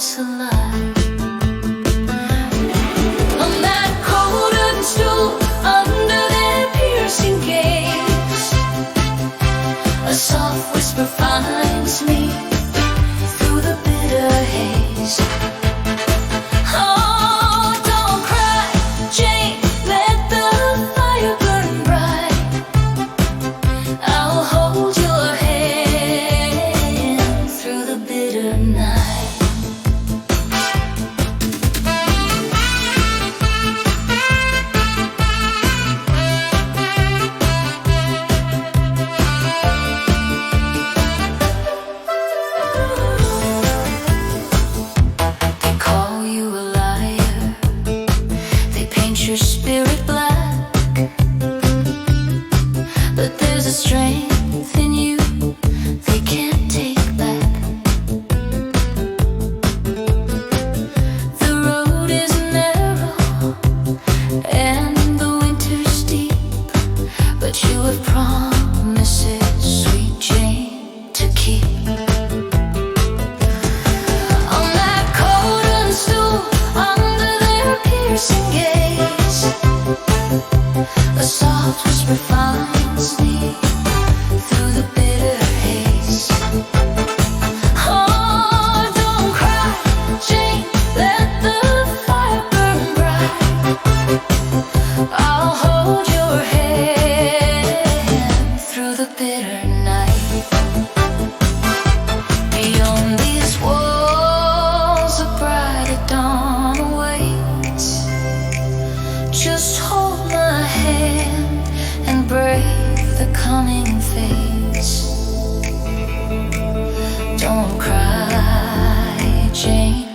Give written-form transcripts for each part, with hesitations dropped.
once alive. On that cold wooden stool, under their piercing gaze, a soft whisper finds me through the bitter haze. Oh, don't cry, Jane, let the fire burn bright. I'll hold your hand through the bitter night. They call you a liar, they paint your spirit black, but there's a strength in you they can't take back. The road is narrow and the winter's deep, but you have promises, sweet Jane, to keep. On that cold wooden stool, under their piercing gaze, a soft whisper finds me through the bitter haze. Oh, don't cry, Jane, let the fire burn bright. I'll hold your hand through the bitter night. Beyond these walls, a brighter dawn awaits. Just hold my hand and brave the coming fates. Don't cry, Jane,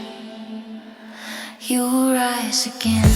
you'll rise again.